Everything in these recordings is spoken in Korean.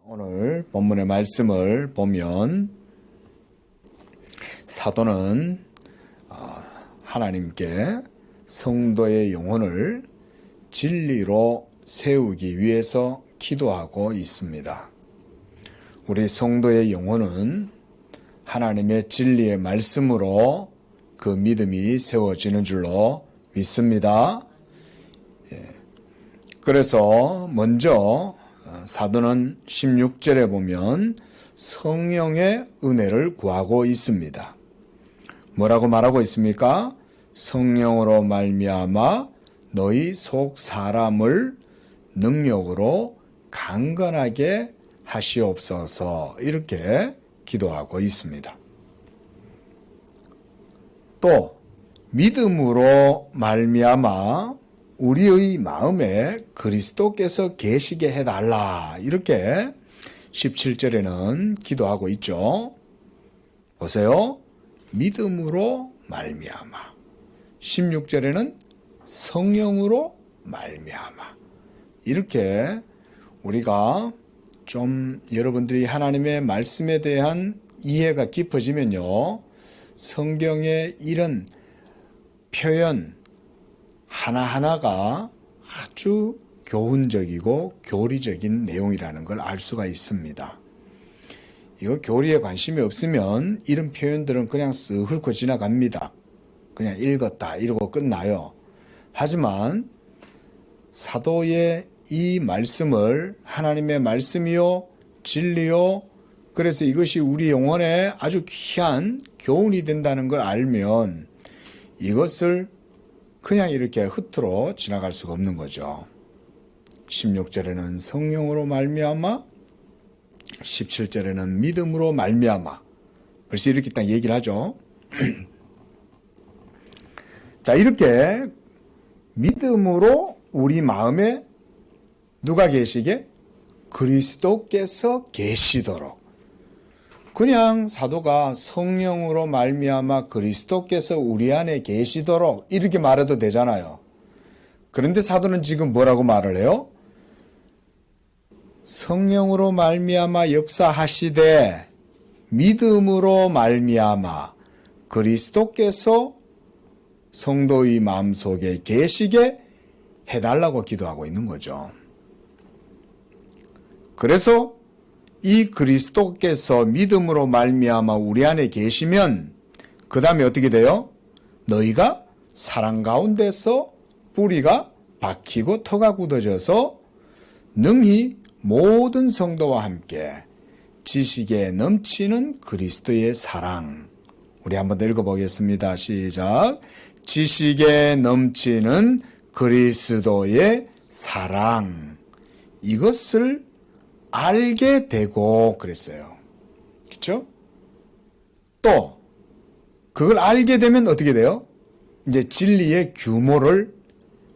오늘 본문의 말씀을 보면 사도는 하나님께 성도의 영혼을 진리로 세우기 위해서 기도하고 있습니다. 우리 성도의 영혼은 하나님의 진리의 말씀으로 그 믿음이 세워지는 줄로 믿습니다. 그래서 먼저 사도는 16절에 보면 성령의 은혜를 구하고 있습니다. 뭐라고 말하고 있습니까? 성령으로 말미암아 너희 속 사람을 능력으로 강건하게 하시옵소서, 이렇게 기도하고 있습니다. 또 믿음으로 말미암아 우리의 마음에 그리스도께서 계시게 해달라, 이렇게 17절에는 기도하고 있죠. 보세요. 믿음으로 말미암아. 16절에는 성령으로 말미암아. 이렇게 우리가 좀 여러분들이 하나님의 말씀에 대한 이해가 깊어지면요, 성경의 이런 표현 하나하나가 아주 교훈적이고 교리적인 내용이라는 걸 알 수가 있습니다. 이거 교리에 관심이 없으면 이런 표현들은 그냥 쓱 훑고 지나갑니다. 그냥 읽었다 이러고 끝나요. 하지만 사도의 이 말씀을 하나님의 말씀이요 진리요, 그래서 이것이 우리 영혼에 아주 귀한 교훈이 된다는 걸 알면 이것을 그냥 이렇게 흐트러 지나갈 수가 없는 거죠. 16절에는 성령으로 말미암아, 17절에는 믿음으로 말미암아. 벌써 이렇게 딱 얘기를 하죠. 자, 이렇게 믿음으로 우리 마음에 누가 계시게? 그리스도께서 계시도록. 그냥 사도가 성령으로 말미암아 그리스도께서 우리 안에 계시도록 이렇게 말해도 되잖아요. 그런데 사도는 지금 뭐라고 말을 해요? 성령으로 말미암아 역사하시되 믿음으로 말미암아 그리스도께서 성도의 마음속에 계시게 해달라고 기도하고 있는 거죠. 그래서 이 그리스도께서 믿음으로 말미암아 우리 안에 계시면 그 다음에 어떻게 돼요? 너희가 사랑 가운데서 뿌리가 박히고 터가 굳어져서 능히 모든 성도와 함께 지식에 넘치는 그리스도의 사랑. 우리 한번 더 읽어보겠습니다. 시작. 지식에 넘치는 그리스도의 사랑. 이것을 알게 되고 그랬어요. 그렇죠? 또 그걸 알게 되면 어떻게 돼요? 이제 진리의 규모를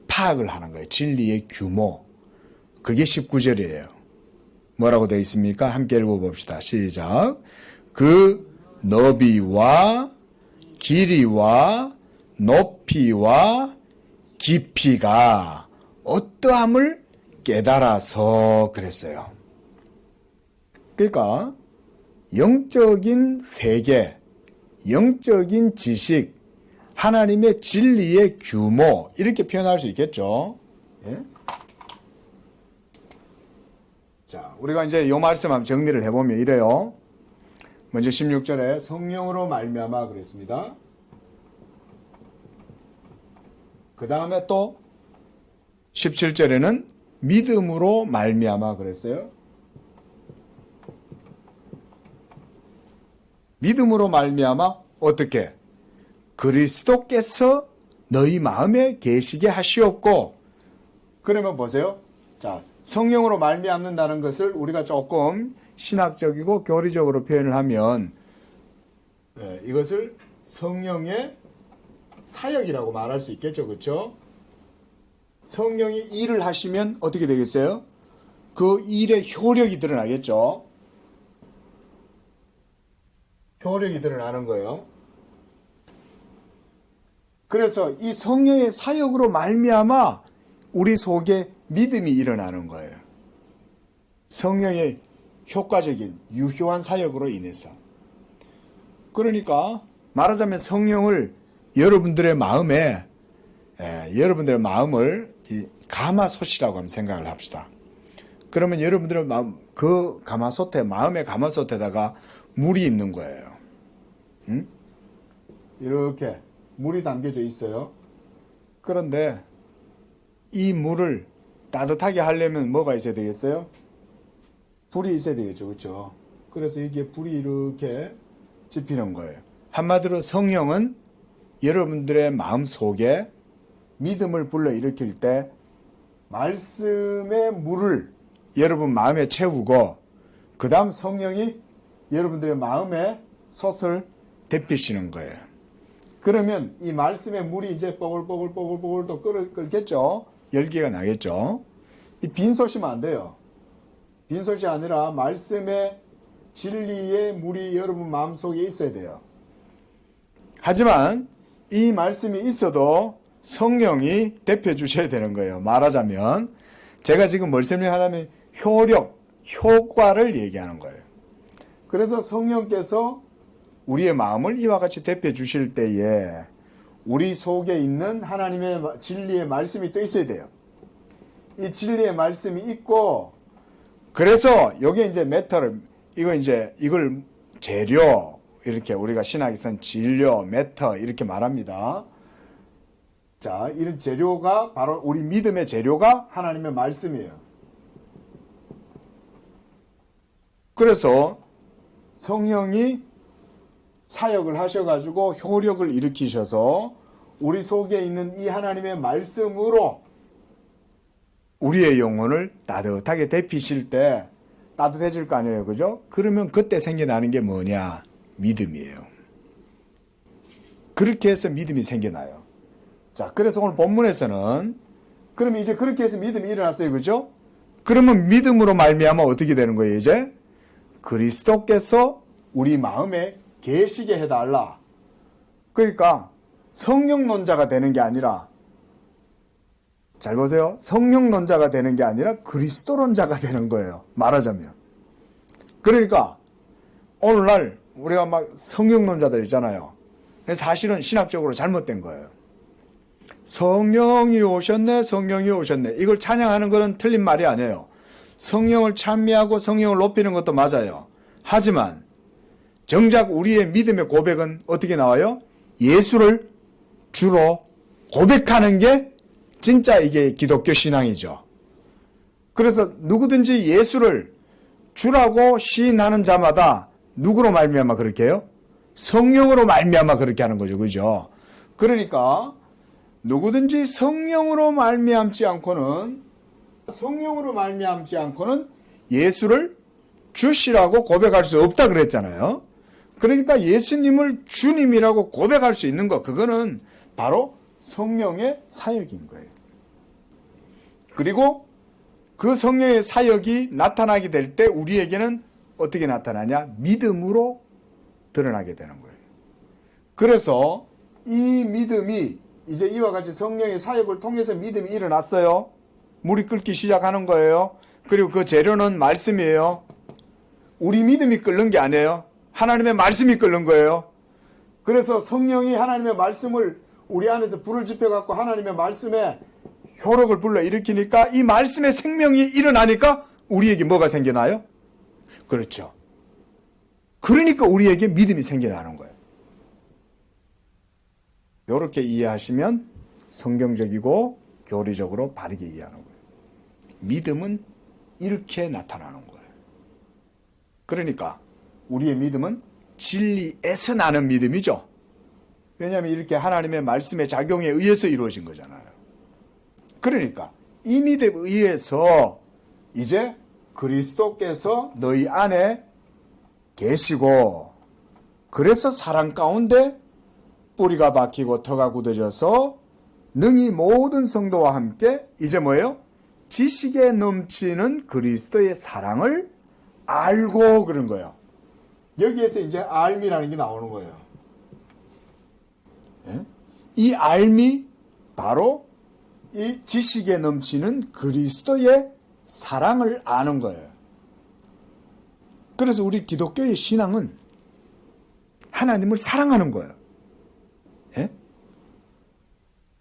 파악을 하는 거예요. 진리의 규모. 그게 19절이에요. 뭐라고 되어 있습니까? 함께 읽어봅시다. 시작. 그 너비와 길이와 높이와 깊이가 어떠함을 깨달아서 그랬어요. 그러니까 영적인 세계, 영적인 지식, 하나님의 진리의 규모, 이렇게 표현할 수 있겠죠. 예? 자, 우리가 이제 이 말씀 한번 정리를 해보면 이래요. 먼저 16절에 성령으로 말미암아 그랬습니다. 그 다음에 또 17절에는 믿음으로 말미암아 그랬어요. 믿음으로 말미암아 어떻게? 그리스도께서 너희 마음에 계시게 하시옵고. 그러면 보세요. 자, 성령으로 말미암는다는 것을 우리가 조금 신학적이고 교리적으로 표현을 하면 이것을 성령의 사역이라고 말할 수 있겠죠. 그렇죠? 성령이 일을 하시면 어떻게 되겠어요? 그 일의 효력이 드러나겠죠. 효력이 드러나는 거예요. 그래서 이 성령의 사역으로 말미암아 우리 속에 믿음이 일어나는 거예요. 성령의 효과적인 유효한 사역으로 인해서. 그러니까 말하자면 성령을 여러분들의 마음에 여러분들의 마음을 이 가마솥이라고 한번 생각을 합시다. 그러면 여러분들의 마음, 그 가마솥에, 마음의 가마솥에다가 물이 있는 거예요. 응? 이렇게 물이 담겨져 있어요. 그런데 이 물을 따뜻하게 하려면 뭐가 있어야 되겠어요? 불이 있어야 되겠죠. 그렇죠? 그래서 이게 불이 이렇게 지피는 거예요. 한마디로 성령은 여러분들의 마음 속에 믿음을 불러일으킬 때 말씀의 물을 여러분 마음에 채우고 그 다음 성령이 여러분들의 마음에 솥을 데피시는 거예요. 그러면 이 말씀의 물이 이제 뽀글뽀글 또 끓겠죠. 열기가 나겠죠. 이 빈솥이면 안 돼요. 빈솥이 아니라 말씀의 진리의 물이 여러분 마음속에 있어야 돼요. 하지만 이 말씀이 있어도 성령이 대표해 주셔야 되는 거예요. 말하자면 제가 지금 뭘 설명하냐면 효력, 효과를 얘기하는 거예요. 그래서 성령께서 우리의 마음을 이와 같이 대표해 주실 때에 우리 속에 있는 하나님의 진리의 말씀이 또 있어야 돼요. 이 진리의 말씀이 있고, 그래서 여기 이제 매터를, 이걸 재료, 이렇게 우리가 신학에서는 진료, 매터 이렇게 말합니다. 자, 이런 재료가 바로 우리 믿음의 재료가 하나님의 말씀이에요. 그래서 성령이 사역을 하셔가지고 효력을 일으키셔서 우리 속에 있는 이 하나님의 말씀으로 우리의 영혼을 따뜻하게 데피실 때 따뜻해질 거 아니에요. 그죠? 그러면 그때 생겨나는 게 뭐냐? 믿음이에요. 그렇게 해서 믿음이 생겨나요. 자, 그래서 오늘 본문에서는 그러면 이제 그렇게 해서 믿음이 일어났어요. 그죠? 그러면 믿음으로 말미암아 어떻게 되는 거예요, 이제? 그리스도께서 우리 마음에 계시게 해달라. 그러니까 성령론자가 되는 게 아니라, 잘 보세요. 성령론자가 되는 게 아니라 그리스도론자가 되는 거예요. 말하자면. 그러니까 오늘날 우리가 막 성령론자들 있잖아요. 사실은 신학적으로 잘못된 거예요. 성령이 오셨네, 성령이 오셨네. 이걸 찬양하는 것은 틀린 말이 아니에요. 성령을 찬미하고 성령을 높이는 것도 맞아요. 하지만 정작 우리의 믿음의 고백은 어떻게 나와요? 예수를 주로 고백하는 게 진짜 이게 기독교 신앙이죠. 그래서 누구든지 예수를 주라고 시인하는 자마다 누구로 말미암아 그렇게 해요? 성령으로 말미암아 그렇게 하는 거죠. 그죠? 그러니까 누구든지 성령으로 말미암지 않고는 예수를 주시라고 고백할 수 없다 그랬잖아요. 그러니까 예수님을 주님이라고 고백할 수 있는 것, 그거는 바로 성령의 사역인 거예요. 그리고 그 성령의 사역이 나타나게 될 때 우리에게는 어떻게 나타나냐? 믿음으로 드러나게 되는 거예요. 그래서 이 믿음이 이제 이와 같이 성령의 사역을 통해서 믿음이 일어났어요. 물이 끓기 시작하는 거예요. 그리고 그 재료는 말씀이에요. 우리 믿음이 끓는 게 아니에요. 하나님의 말씀이 끓는 거예요. 그래서 성령이 하나님의 말씀을 우리 안에서 불을 지펴갖고 하나님의 말씀에 효력을 불러일으키니까 이 말씀의 생명이 일어나니까 우리에게 뭐가 생겨나요? 그렇죠. 그러니까 우리에게 믿음이 생겨나는 거예요. 이렇게 이해하시면 성경적이고 교리적으로 바르게 이해하는 거예요. 믿음은 이렇게 나타나는 거예요. 그러니까 우리의 믿음은 진리에서 나는 믿음이죠. 왜냐하면 이렇게 하나님의 말씀의 작용에 의해서 이루어진 거잖아요. 그러니까 이 믿음에 의해서 이제 그리스도께서 너희 안에 계시고, 그래서 사랑 가운데 뿌리가 박히고 터가 굳어져서 능히 모든 성도와 함께 이제 뭐예요? 지식에 넘치는 그리스도의 사랑을 알고, 그런 거예요. 여기에서 이제 알미라는 게 나오는 거예요. 예? 이 알미 바로 이 지식에 넘치는 그리스도의 사랑을 아는 거예요. 그래서 우리 기독교의 신앙은 하나님을 사랑하는 거예요. 예?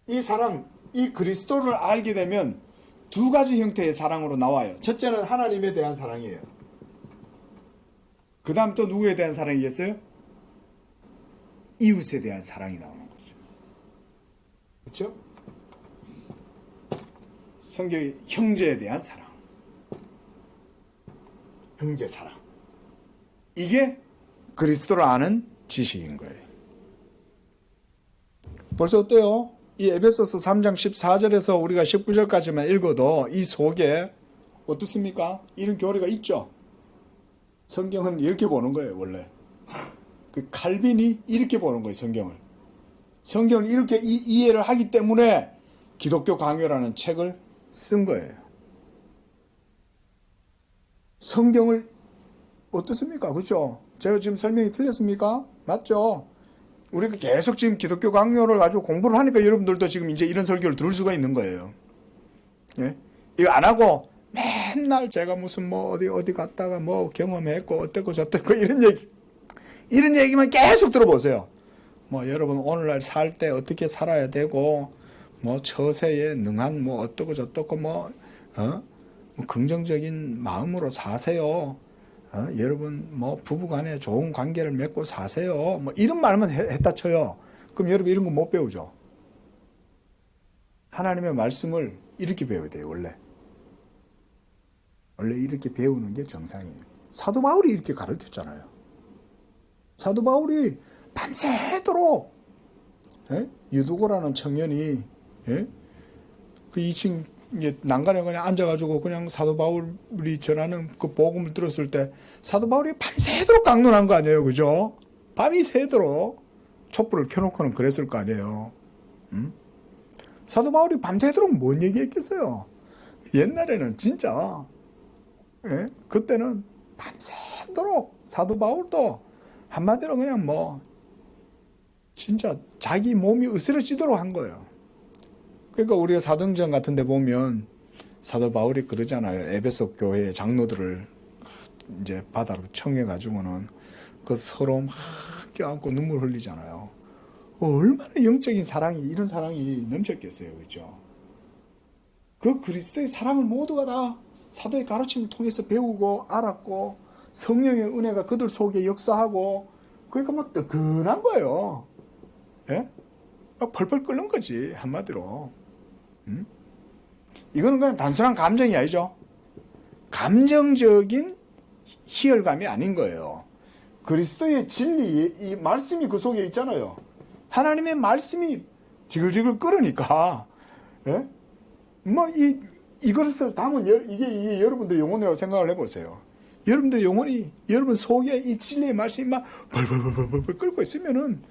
이 사랑, 이 그리스도를 알게 되면 두 가지 형태의 사랑으로 나와요. 첫째는 하나님에 대한 사랑이에요. 그 다음 또 누구에 대한 사랑이겠어요? 이웃에 대한 사랑이 나오는 거죠. 그렇죠? 성경의 형제에 대한 사랑. 형제 사랑. 이게 그리스도를 아는 지식인 거예요. 벌써 어때요? 이 에베소서 3장 14절에서 우리가 19절까지만 읽어도 이 속에 어떻습니까? 이런 교리가 있죠. 성경은 이렇게 보는 거예요, 원래. 그 칼빈이 이렇게 보는 거예요, 성경을. 성경을 이렇게 이해를 하기 때문에 기독교 강요라는 책을 쓴 거예요. 성경을 어떻습니까? 그렇죠? 제가 지금 설명이 틀렸습니까? 맞죠? 우리가 계속 지금 기독교 강요를 가지고 공부를 하니까 여러분들도 지금 이제 이런 설교를 들을 수가 있는 거예요. 예? 이거 안 하고 맨날 제가 무슨 뭐 어디 갔다가 뭐 경험했고 어땠고 저땠고 이런 얘기만 계속 들어보세요. 뭐 여러분 오늘날 살 때 어떻게 살아야 되고 뭐 처세에 능한 뭐 어떻고 저떻고 뭐 긍정적인 마음으로 사세요. 여러분 뭐 부부간에 좋은 관계를 맺고 사세요. 뭐 이런 말만 했다 쳐요. 그럼 여러분 이런 거 못 배우죠. 하나님의 말씀을 이렇게 배워야 돼요. 원래 이렇게 배우는 게 정상이에요. 사도 바울이 이렇게 가르쳤잖아요. 사도 바울이 밤새도록 유두고라는 청년이 그 2층 난간에 그냥 앉아가지고 그냥 사도 바울이 전하는 그 복음을 들었을 때 사도 바울이 밤새도록 강론한 거 아니에요, 그죠? 밤이 새도록 촛불을 켜놓고는 그랬을 거 아니에요. 사도 바울이 밤새도록 뭔 얘기했겠어요? 옛날에는 진짜 그때는 밤새도록 사도 바울도 한마디로 그냥 뭐 진짜 자기 몸이 으스러지도록 한 거예요. 그러니까 우리가 사도행전 같은 데 보면 사도 바울이 그러잖아요. 에베소 교회의 장로들을 이제 바다로 청해가지고는 그 서로 막 껴안고 눈물 흘리잖아요. 얼마나 영적인 사랑이, 이런 사랑이 넘쳤겠어요. 그렇죠? 그 그리스도의 사랑을 모두가 다 사도의 가르침을 통해서 배우고 알았고 성령의 은혜가 그들 속에 역사하고 그러니까 막 뜨끈한 거예요. 예? 막 펄펄 끓는 거지, 한마디로. 이거는 그냥 단순한 감정이 아니죠. 감정적인 희열감이 아닌 거예요. 그리스도의 진리, 이 말씀이 그 속에 있잖아요. 하나님의 말씀이 지글지글 끓으니까, 예? 뭐, 이것을 담은, 이게 여러분들의 영혼이라고 생각을 해보세요. 여러분들의 영혼이, 여러분 속에 이 진리의 말씀이 막 벌벌벌벌 끓고 있으면은,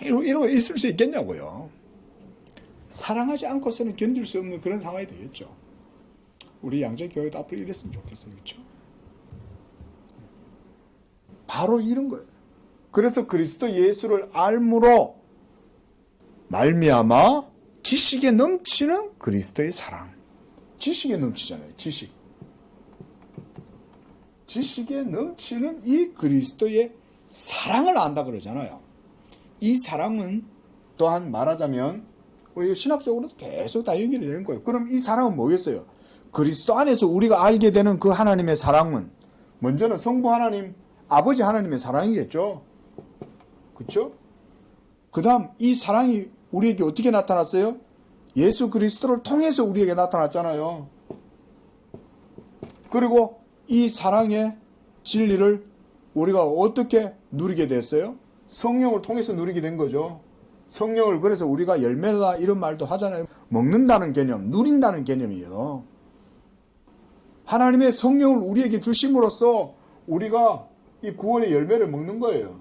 이러고 있을 수 있겠냐고요. 사랑하지 않고서는 견딜 수 없는 그런 상황이 되겠죠. 우리 양재교회도 앞으로 이랬으면 좋겠어요. 그렇죠? 바로 이런 거예요. 그래서 그리스도 예수를 알므로 말미암아 지식에 넘치는 그리스도의 사랑. 지식에 넘치잖아요. 지식에 넘치는 이 그리스도의 사랑을 안다 그러잖아요. 이 사랑은 또한 말하자면 우리 신학적으로도 계속 다 연결이 되는 거예요. 그럼 이 사랑은 뭐겠어요? 그리스도 안에서 우리가 알게 되는 그 하나님의 사랑은 먼저는 성부 하나님, 아버지 하나님의 사랑이겠죠. 그렇죠? 그 다음 이 사랑이 우리에게 어떻게 나타났어요? 예수 그리스도를 통해서 우리에게 나타났잖아요. 그리고 이 사랑의 진리를 우리가 어떻게 누리게 됐어요? 성령을 통해서 누리게 된 거죠. 성령을 그래서 우리가 열매다 이런 말도 하잖아요. 먹는다는 개념, 누린다는 개념이에요. 하나님의 성령을 우리에게 주심으로써 우리가 이 구원의 열매를 먹는 거예요.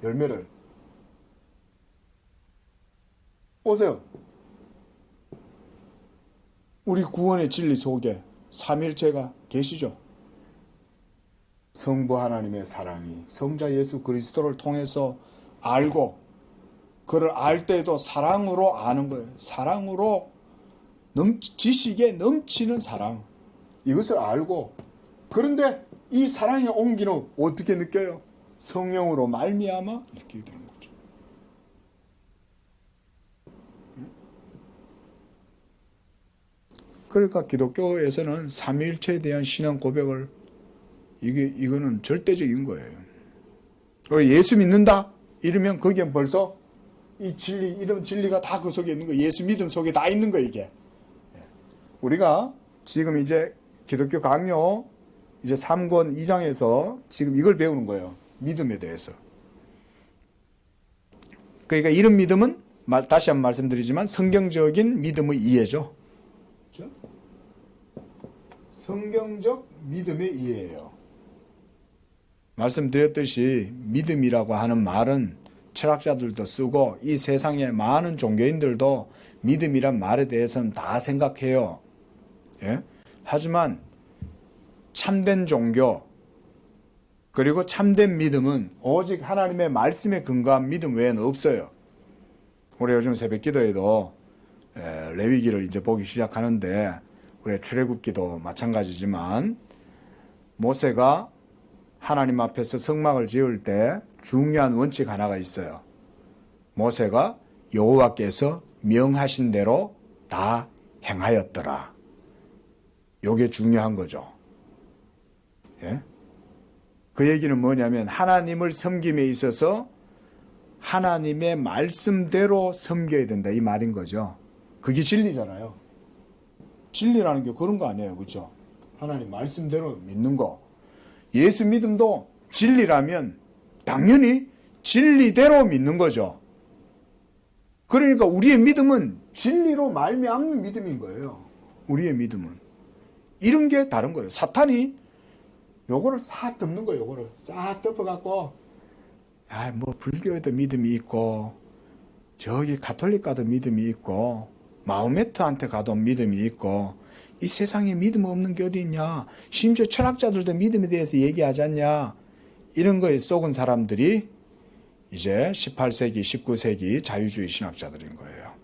열매를. 오세요. 우리 구원의 진리 속에 삼일체가 계시죠. 성부 하나님의 사랑이 성자 예수 그리스도를 통해서 알고 그를 알 때에도 사랑으로 아는 거예요. 사랑으로 지식에 넘치는 사랑. 이것을 알고 그런데 이 사랑의 온기는 어떻게 느껴요? 성령으로 말미암아 느끼게 되는 거죠. 그러니까 기독교에서는 삼위일체에 대한 신앙 고백을 이거는 절대적인 거예요. 예수 믿는다 이러면 거기엔 벌써 이 진리, 이런 진리가 다 그 속에 있는 거, 예수 믿음 속에 다 있는 거 이게. 우리가 지금 이제 기독교 강요 이제 3권 2장에서 지금 이걸 배우는 거예요. 믿음에 대해서. 그러니까 이런 믿음은 다시 한번 말씀드리지만 성경적인 믿음의 이해죠. 그렇죠? 성경적 믿음의 이해예요. 말씀드렸듯이 믿음이라고 하는 말은 철학자들도 쓰고 이 세상의 많은 종교인들도 믿음이란 말에 대해서는 다 생각해요. 예? 하지만 참된 종교 그리고 참된 믿음은 오직 하나님의 말씀에 근거한 믿음 외에는 없어요. 우리 요즘 새벽 기도에도 레위기를 이제 보기 시작하는데 우리 출애굽기도 마찬가지지만 모세가 하나님 앞에서 성막을 지을 때 중요한 원칙 하나가 있어요. 모세가 여호와께서 명하신 대로 다 행하였더라. 요게 중요한 거죠. 예? 그 얘기는 뭐냐면 하나님을 섬김에 있어서 하나님의 말씀대로 섬겨야 된다 이 말인 거죠. 그게 진리잖아요. 진리라는 게 그런 거 아니에요. 그렇죠? 하나님 말씀대로 믿는 거. 예수 믿음도 진리라면 당연히 진리대로 믿는 거죠. 그러니까 우리의 믿음은 진리로 말미암는 믿음인 거예요. 우리의 믿음은. 이런 게 다른 거예요. 사탄이 요거를 싹 덮는 거예요. 요거를 싹 덮어갖고 뭐 불교에도 믿음이 있고 저기 가톨릭 가도 믿음이 있고 마호메트한테 가도 믿음이 있고 이 세상에 믿음 없는 게 어디 있냐. 심지어 철학자들도 믿음에 대해서 얘기하지 않냐. 이런 거에 속은 사람들이 이제 18세기, 19세기 자유주의 신학자들인 거예요.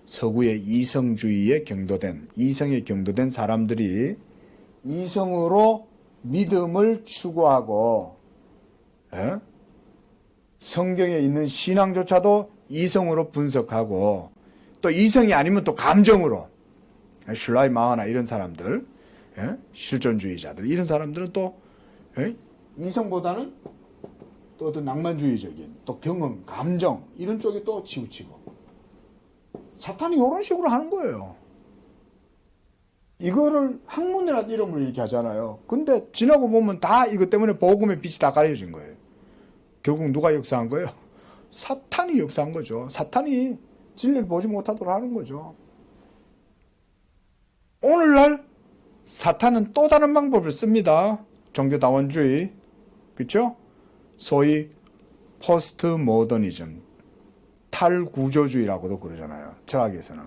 서구의 이성주의에 경도된, 이성에 경도된 사람들이 이성으로 믿음을 추구하고 성경에 있는 신앙조차도 이성으로 분석하고 또 이성이 아니면 또 감정으로 슐라이마어나 이런 사람들, 실존주의자들 이런 사람들은 또 이성보다는 또 어떤 낭만주의적인 또 경험, 감정 이런 쪽에 또 치우치고 사탄이 이런 식으로 하는 거예요. 이거를 학문이라는 이름으로 이렇게 하잖아요. 근데 지나고 보면 다 이것 때문에 복음의 빛이 다 가려진 거예요. 결국 누가 역사한 거예요? 사탄이 역사한 거죠. 사탄이 진리를 보지 못하도록 하는 거죠. 오늘날 사탄은 또 다른 방법을 씁니다. 종교다원주의, 그렇죠? 소위 포스트 모더니즘, 탈구조주의라고도 그러잖아요. 철학에서는.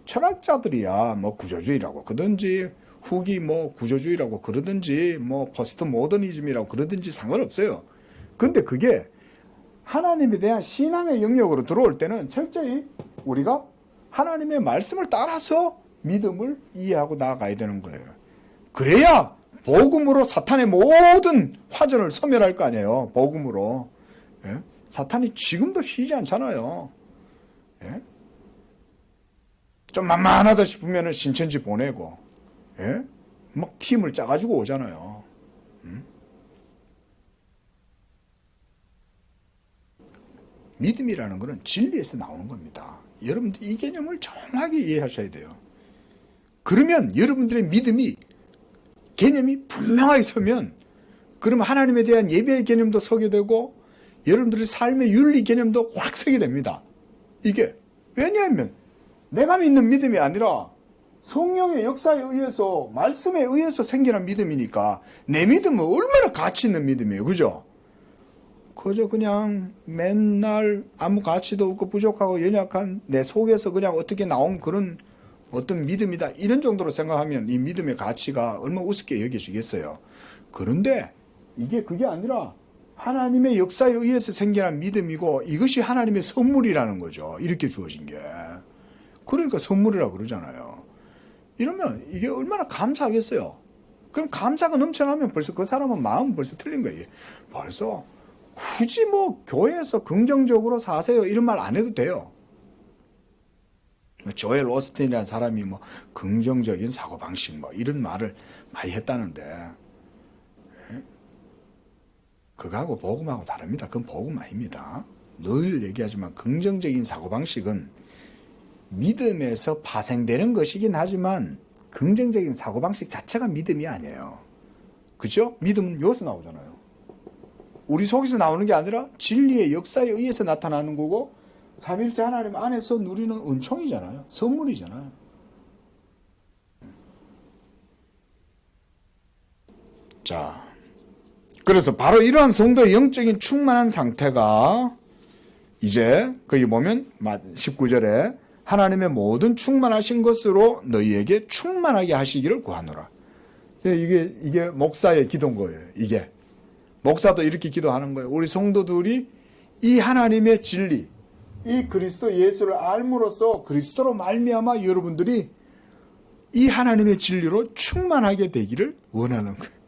철학자들이야 뭐 구조주의라고 그러든지 후기 뭐 구조주의라고 그러든지 뭐 포스트 모더니즘이라고 그러든지 상관없어요. 근데 그게 하나님에 대한 신앙의 영역으로 들어올 때는 철저히 우리가 하나님의 말씀을 따라서 믿음을 이해하고 나아가야 되는 거예요. 그래야 복음으로 사탄의 모든 화전을 소멸할 거 아니에요. 복음으로. 사탄이 지금도 쉬지 않잖아요. 좀 만만하다 싶으면 신천지 보내고 막 팀을 짜가지고 오잖아요. 믿음이라는 것은 진리에서 나오는 겁니다. 여러분들 이 개념을 정확하게 이해하셔야 돼요. 그러면 여러분들의 믿음이 개념이 분명하게 서면 그러면 하나님에 대한 예배의 개념도 서게 되고 여러분들의 삶의 윤리 개념도 확 서게 됩니다. 이게 왜냐하면 내가 믿는 믿음이 아니라 성령의 역사에 의해서 말씀에 의해서 생겨난 믿음이니까 내 믿음은 얼마나 가치 있는 믿음이에요. 그죠? 그저 그냥 맨날 아무 가치도 없고 부족하고 연약한 내 속에서 그냥 어떻게 나온 그런 어떤 믿음이다 이런 정도로 생각하면 이 믿음의 가치가 얼마나 우습게 여겨지겠어요. 그런데 이게 그게 아니라 하나님의 역사에 의해서 생겨난 믿음이고 이것이 하나님의 선물이라는 거죠. 이렇게 주어진 게. 그러니까 선물이라고 그러잖아요. 이러면 이게 얼마나 감사하겠어요. 그럼 감사가 넘쳐나면 벌써 그 사람은 마음은 벌써 틀린 거예요. 벌써 굳이 뭐 교회에서 긍정적으로 사세요 이런 말 안 해도 돼요. 조엘 오스틴이라는 사람이 뭐 긍정적인 사고방식 뭐 이런 말을 많이 했다는데 그거하고 복음하고 다릅니다. 그건 복음 아닙니다. 늘 얘기하지만 긍정적인 사고방식은 믿음에서 파생되는 것이긴 하지만 긍정적인 사고방식 자체가 믿음이 아니에요. 그죠? 믿음은 여기서 나오잖아요. 우리 속에서 나오는 게 아니라 진리의 역사에 의해서 나타나는 거고 삼일째 하나님 안에서 누리는 은총이잖아요. 선물이잖아요. 자, 그래서 바로 이러한 성도의 영적인 충만한 상태가 이제 거기 보면 19절에 하나님의 모든 충만하신 것으로 너희에게 충만하게 하시기를 구하노라. 이게 목사의 기도인 거예요. 이게 목사도 이렇게 기도하는 거예요. 우리 성도들이 이 하나님의 진리, 이 그리스도 예수를 알므로써 그리스도로 말미암아 여러분들이 이 하나님의 진리로 충만하게 되기를 원하는 거예요.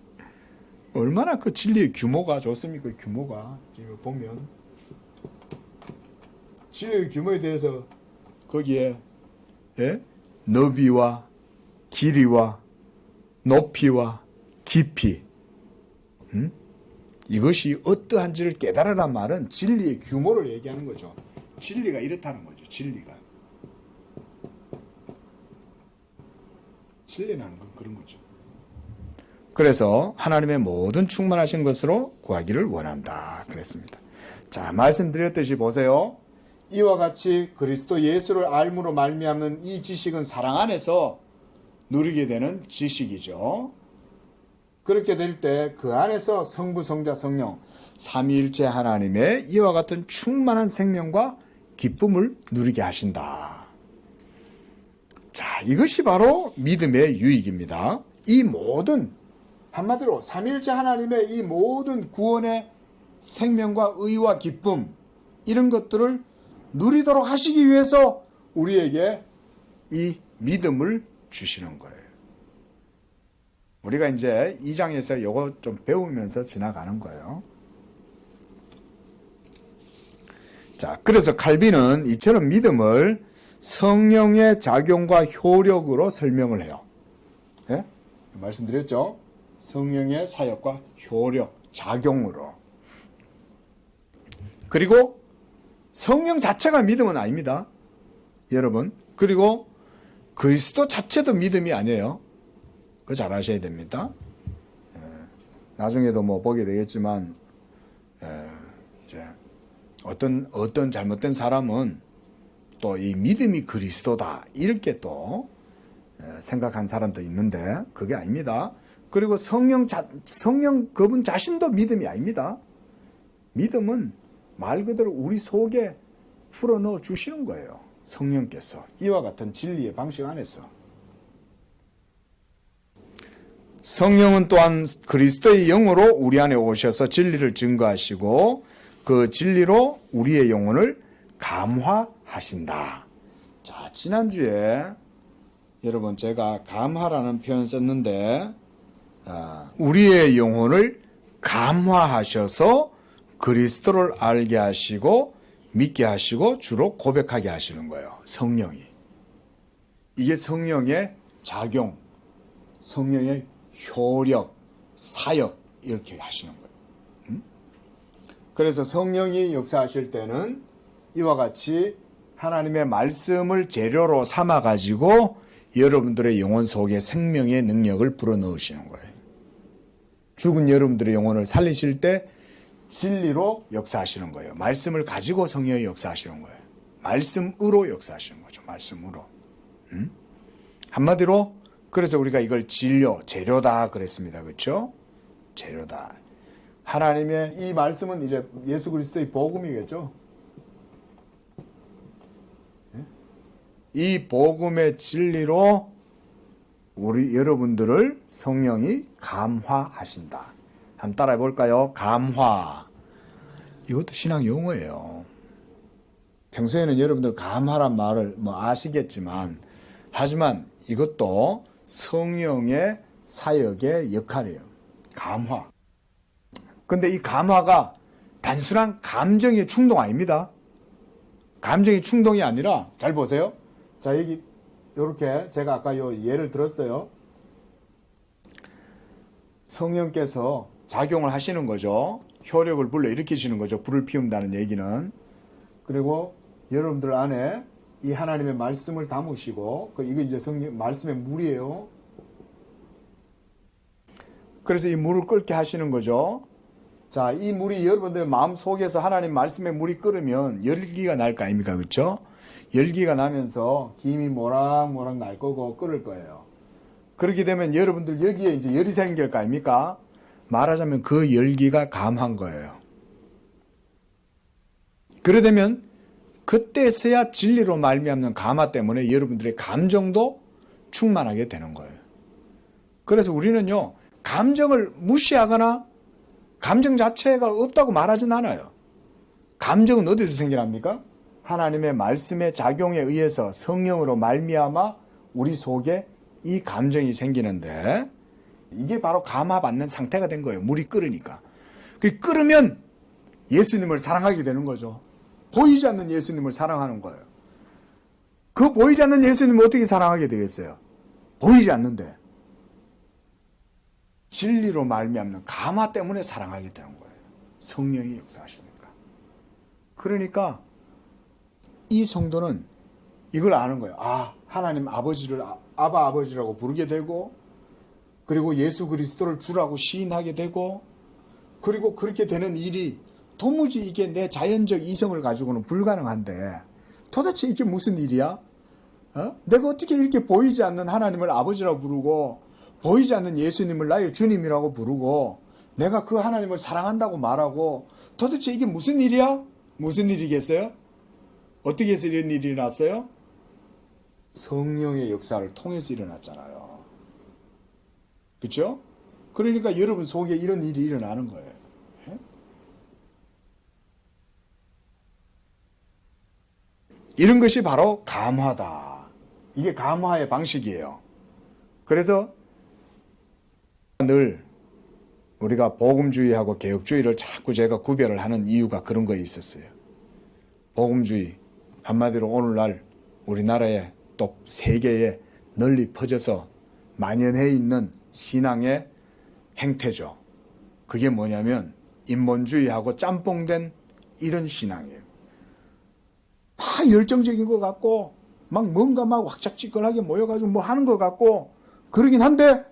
얼마나 그 진리의 규모가 좋습니까? 규모가 지금 보면 진리의 규모에 대해서 거기에 너비와 길이와 높이와 깊이 이것이 어떠한지를 깨달으란 말은 진리의 규모를 얘기하는 거죠. 진리가 이렇다는 거죠. 진리라는 건 그런 거죠. 그래서 하나님의 모든 충만하신 것으로 구하기를 원한다 그랬습니다. 자, 말씀드렸듯이 보세요. 이와 같이 그리스도 예수를 알므로 말미암는 이 지식은 사랑 안에서 누리게 되는 지식이죠. 그렇게 될 때 그 안에서 성부, 성자, 성령 삼위일체 하나님의 이와 같은 충만한 생명과 기쁨을 누리게 하신다. 자, 이것이 바로 믿음의 유익입니다. 이 모든 한마디로 삼위일체 하나님의 이 모든 구원의 생명과 의와 기쁨 이런 것들을 누리도록 하시기 위해서 우리에게 이 믿음을 주시는 거예요. 우리가 이제 2장에서 이거 좀 배우면서 지나가는 거예요. 자, 그래서 칼빈은 이처럼 믿음을 성령의 작용과 효력으로 설명을 해요. 예? 말씀드렸죠? 성령의 사역과 효력, 작용으로. 그리고 성령 자체가 믿음은 아닙니다. 여러분. 그리고 그리스도 자체도 믿음이 아니에요. 그거 잘 아셔야 됩니다. 나중에도 뭐 보게 되겠지만, 이제 어떤 잘못된 사람은 또 이 믿음이 그리스도다. 이렇게 또 생각한 사람도 있는데, 그게 아닙니다. 그리고 성령 그분 자신도 믿음이 아닙니다. 믿음은 말 그대로 우리 속에 풀어넣어 주시는 거예요. 성령께서 이와 같은 진리의 방식 안에서. 성령은 또한 그리스도의 영으로 우리 안에 오셔서 진리를 증거하시고 그 진리로 우리의 영혼을 감화하신다. 자, 지난주에 여러분 제가 감화라는 표현을 썼는데 우리의 영혼을 감화하셔서 그리스도를 알게 하시고 믿게 하시고 주로 고백하게 하시는 거예요. 성령이. 이게 성령의 작용, 성령의 효력, 사역 이렇게 하시는 거예요. 그래서 성령이 역사하실 때는 이와 같이 하나님의 말씀을 재료로 삼아가지고 여러분들의 영혼 속에 생명의 능력을 불어넣으시는 거예요. 죽은 여러분들의 영혼을 살리실 때 진리로 역사하시는 거예요. 말씀을 가지고 성령이 역사하시는 거예요. 말씀으로 역사하시는 거죠. 말씀으로. 한마디로 그래서 우리가 이걸 재료다 그랬습니다. 그렇죠? 재료다. 하나님의 이 말씀은 이제 예수 그리스도의 복음이겠죠. 이 복음의 진리로 우리 여러분들을 성령이 감화하신다. 한번 따라해 볼까요? 감화. 이것도 신앙 용어예요. 평소에는 여러분들 감화란 말을 뭐 아시겠지만 하지만 이것도 성령의 사역의 역할이에요. 감화. 근데 이 감화가 단순한 감정의 충동 아닙니다. 감정의 충동이 아니라, 잘 보세요. 자, 여기 이렇게 제가 아까 요 예를 들었어요. 성령께서 작용을 하시는 거죠. 효력을 불러일으키시는 거죠. 불을 피운다는 얘기는. 그리고 여러분들 안에 이 하나님의 말씀을 담으시고, 이거 이제 성령 말씀의 물이에요. 그래서 이 물을 끓게 하시는 거죠. 자, 이 물이 여러분들 마음 속에서 하나님 말씀의 물이 끓으면 열기가 날 거 아닙니까? 그렇죠? 열기가 나면서 김이 모락모락 날 거고 끓을 거예요. 그렇게 되면 여러분들 여기에 이제 열이 생길 거 아닙니까? 말하자면 그 열기가 감한 거예요. 그러되면 그때서야 진리로 말미암는 감화 때문에 여러분들의 감정도 충만하게 되는 거예요. 그래서 우리는요, 감정을 무시하거나 감정 자체가 없다고 말하진 않아요. 감정은 어디서 생겨납니까? 하나님의 말씀의 작용에 의해서 성령으로 말미암아 우리 속에 이 감정이 생기는데, 이게 바로 감화받는 상태가 된 거예요. 물이 끓으니까. 그 끓으면 예수님을 사랑하게 되는 거죠. 보이지 않는 예수님을 사랑하는 거예요. 그 보이지 않는 예수님을 어떻게 사랑하게 되겠어요? 보이지 않는데. 진리로 말미암는 감화 때문에 사랑하게 되는 거예요. 성령이 역사하시니까. 그러니까 이 성도는 이걸 아는 거예요. 아, 하나님 아버지를 아바 아버지라고 부르게 되고, 그리고 예수 그리스도를 주라고 시인하게 되고, 그리고 그렇게 되는 일이 도무지 이게 내 자연적 이성을 가지고는 불가능한데, 도대체 이게 무슨 일이야? 내가 어떻게 이렇게 보이지 않는 하나님을 아버지라고 부르고, 보이지 않는 예수님을 나의 주님이라고 부르고, 내가 그 하나님을 사랑한다고 말하고, 도대체 이게 무슨 일이야? 무슨 일이겠어요? 어떻게 해서 이런 일이 일어났어요? 성령의 역사를 통해서 일어났잖아요. 그렇죠? 그러니까 여러분 속에 이런 일이 일어나는 거예요. 이런 것이 바로 감화다. 이게 감화의 방식이에요. 그래서 늘 우리가 복음주의하고 개혁주의를 자꾸 제가 구별을 하는 이유가 그런 거에 있었어요. 복음주의, 한마디로 오늘날 우리나라에 또 세계에 널리 퍼져서 만연해 있는 신앙의 행태죠. 그게 뭐냐면 인본주의하고 짬뽕된 이런 신앙이에요. 막 열정적인 것 같고 막 뭔가 막 확짝지껄하게 모여가지고 뭐 하는 것 같고 그러긴 한데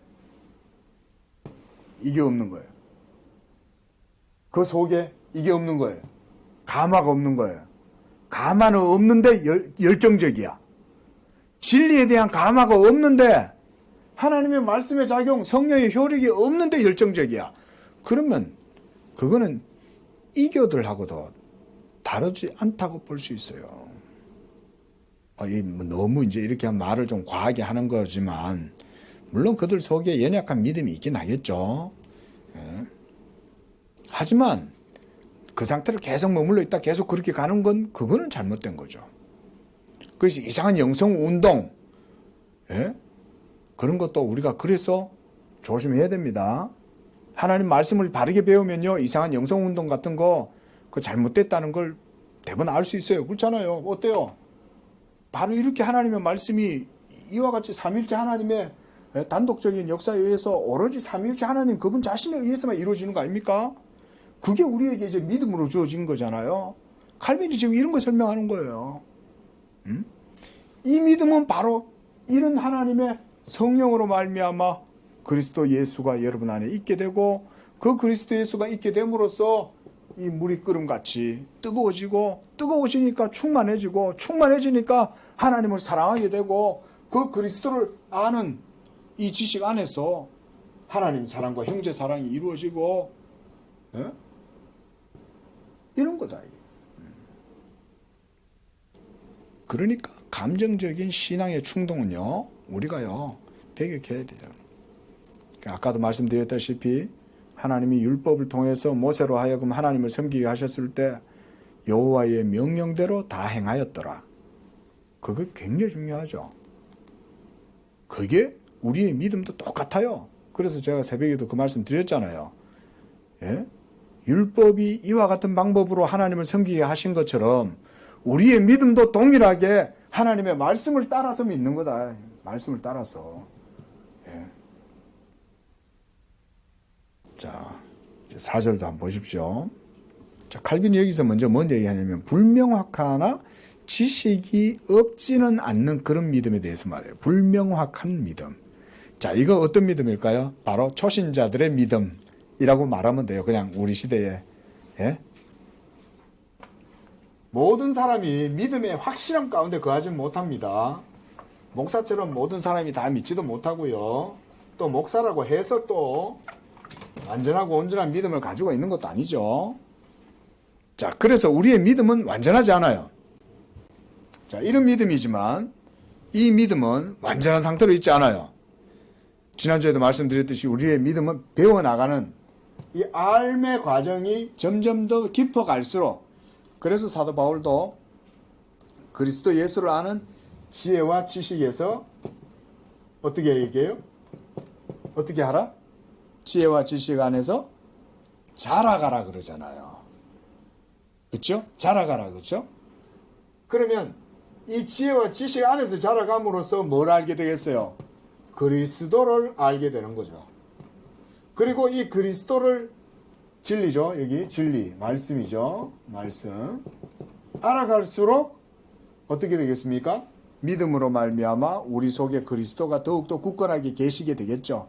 이게 없는 거예요. 그 속에 이게 없는 거예요. 감화가 없는 거예요. 감화는 없는데 열정적이야. 진리에 대한 감화가 없는데 하나님의 말씀의 작용, 성령의 효력이 없는데 열정적이야. 그러면 그거는 이교들하고도 다르지 않다고 볼 수 있어요. 너무 이제 이렇게 말을 좀 과하게 하는 거지만 물론 그들 속에 연약한 믿음이 있긴 하겠죠. 하지만 그 상태로 계속 머물러 있다 계속 그렇게 가는 건 그거는 잘못된 거죠. 그래서 이상한 영성운동 그런 것도 우리가 그래서 조심해야 됩니다. 하나님 말씀을 바르게 배우면요 이상한 영성운동 같은 거 그 잘못됐다는 걸 대부분 알 수 있어요. 그렇잖아요. 어때요? 바로 이렇게 하나님의 말씀이 이와 같이 삼위일체 하나님의 단독적인 역사에 의해서 오로지 삼위일체 하나님 그분 자신에 의해서만 이루어지는 거 아닙니까? 그게 우리에게 이제 믿음으로 주어진 거잖아요. 칼빈이 지금 이런 거 설명하는 거예요. 이 믿음은 바로 이런 하나님의 성령으로 말미암아 그리스도 예수가 여러분 안에 있게 되고 그 그리스도 예수가 있게 됨으로써 이 물이 끓음같이 뜨거워지니까 충만해지니까 하나님을 사랑하게 되고 그 그리스도를 아는 이 지식 안에서 하나님 사랑과 형제 사랑이 이루어지고 이런 거다. 그러니까 감정적인 신앙의 충동은요 우리가요 배격해야 돼요. 아까도 말씀드렸다시피 하나님이 율법을 통해서 모세로 하여금 하나님을 섬기게 하셨을 때 여호와의 명령대로 다 행하였더라. 그게 굉장히 중요하죠. 그게 우리의 믿음도 똑같아요. 그래서 제가 새벽에도 그 말씀 드렸잖아요. 예? 율법이 이와 같은 방법으로 하나님을 섬기게 하신 것처럼 우리의 믿음도 동일하게 하나님의 말씀을 따라서 믿는 거다. 말씀을 따라서. 예. 자, 4절도 한번 보십시오. 자, 칼빈이 여기서 먼저 뭔 얘기하냐면 불명확하나 지식이 없지는 않는 그런 믿음에 대해서 말해요. 불명확한 믿음. 자, 이거 어떤 믿음일까요? 바로 초신자들의 믿음이라고 말하면 돼요. 그냥 우리 시대에. 예? 모든 사람이 믿음의 확실함 가운데 거하지 못합니다. 목사처럼 모든 사람이 다 믿지도 못하고요. 또 목사라고 해서 또 완전하고 온전한 믿음을 가지고 있는 것도 아니죠. 자, 그래서 우리의 믿음은 완전하지 않아요. 자, 이런 믿음이지만 이 믿음은 완전한 상태로 있지 않아요. 지난주에도 말씀드렸듯이 우리의 믿음은 배워나가는 이 삶의 과정이 점점 더 깊어갈수록, 그래서 사도 바울도 그리스도 예수를 아는 지혜와 지식에서 어떻게 얘기해요? 어떻게 하라? 지혜와 지식 안에서 자라가라 그러잖아요. 그렇죠? 자라가라, 그렇죠? 그러면 이 지혜와 지식 안에서 자라감으로써 뭘 알게 되겠어요? 그리스도를 알게 되는 거죠. 그리고 이 그리스도를, 진리죠. 여기 진리, 말씀이죠. 말씀. 알아갈수록 어떻게 되겠습니까? 믿음으로 말미암아 우리 속에 그리스도가 더욱더 굳건하게 계시게 되겠죠.